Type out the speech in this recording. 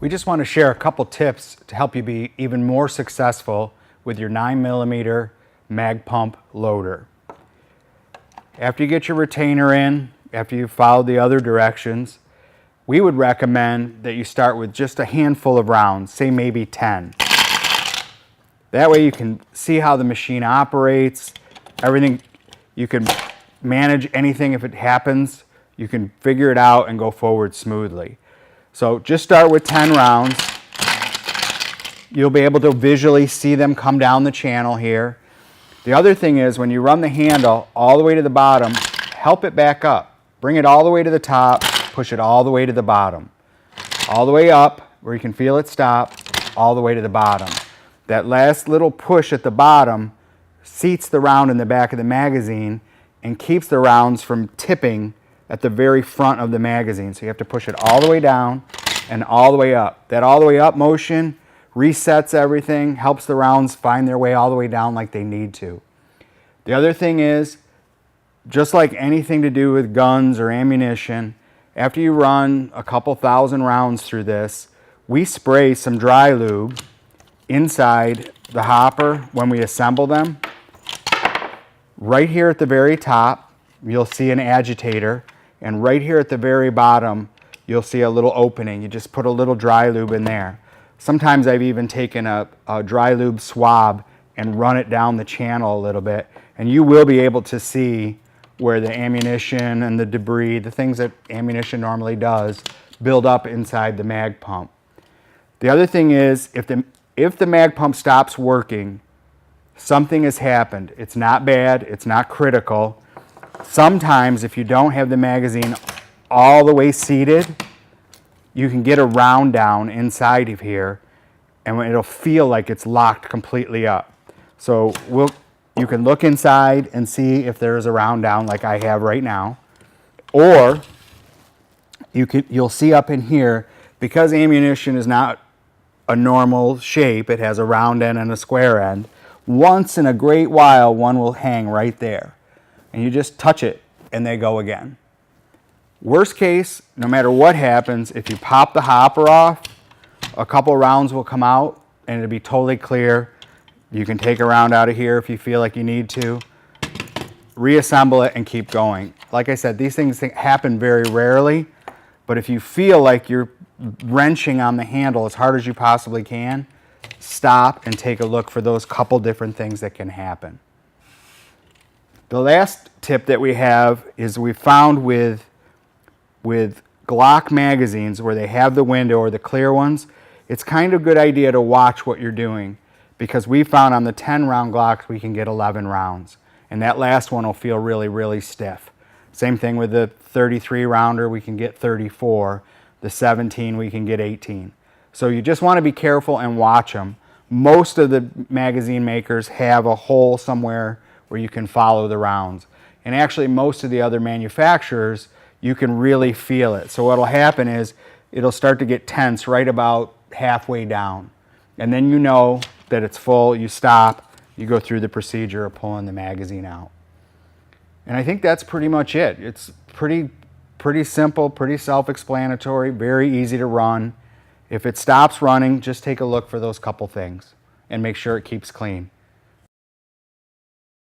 We just want to share a couple tips to help you be even more successful with your 9mm MagPump loader. After you get your retainer in, after you've followed the other directions, we would recommend that you start with just a handful of rounds, say maybe 10. That way you can see how the machine operates, everything. You can manage anything if it happens. You can figure it out and go forward smoothly. So just start with 10 rounds. You'll be able to visually see them come down the channel here. The other thing is when you run the handle all the way to the bottom, help it back up. Bring it all the way to the top, push it all the way to the bottom. All the way up where you can feel it stop, all the way to the bottom. That last little push at the bottom seats the round in the back of the magazine and keeps the rounds from tipping at the very front of the magazine. So you have to push it all the way down and all the way up. That all the way up motion resets everything, helps the rounds find their way all the way down like they need to. The other thing is, just like anything to do with guns or ammunition, after you run a couple thousand rounds through this, we spray some dry lube inside the hopper when we assemble them. Right here at the very top, you'll see an agitator, and right here at the very bottom, you'll see a little opening. You just put a little dry lube in there. Sometimes I've even taken a dry lube swab and run it down the channel a little bit, and you will be able to see where the ammunition and the debris, the things that ammunition normally does, build up inside the mag pump. The other thing is, if the mag pump stops working, something has happened. It's not bad, it's not critical. Sometimes if you don't have the magazine all the way seated, you can get a round down inside of here and it'll feel like it's locked completely up. So you can look inside and see if there's a round down like I have right now. Or you'll see up in here, because ammunition is not a normal shape, it has a round end and a square end. Once in a great while, one will hang right there. And you just touch it and they go again. Worst case, no matter what happens, if you pop the hopper off, a couple rounds will come out and it'll be totally clear. You can take a round out of here if you feel like you need to. Reassemble it and keep going. Like I said, these things happen very rarely, but if you feel like you're wrenching on the handle as hard as you possibly can, stop and take a look for those couple different things that can happen. The last tip that we have is we found with Glock magazines where they have the window or the clear ones, it's kind of a good idea to watch what you're doing, because we found on the 10 round Glocks we can get 11 rounds and that last one will feel really, really stiff. Same thing with the 33 rounder, we can get 34. The 17 we can get 18. So you just want to be careful and watch them. Most of the magazine makers have a hole somewhere where you can follow the rounds. And actually most of the other manufacturers, you can really feel it. So what'll happen is it'll start to get tense right about halfway down. And then you know that it's full, you stop, you go through the procedure of pulling the magazine out. And I think that's pretty much it. It's pretty simple, pretty self-explanatory, very easy to run. If it stops running, just take a look for those couple things and make sure it keeps clean.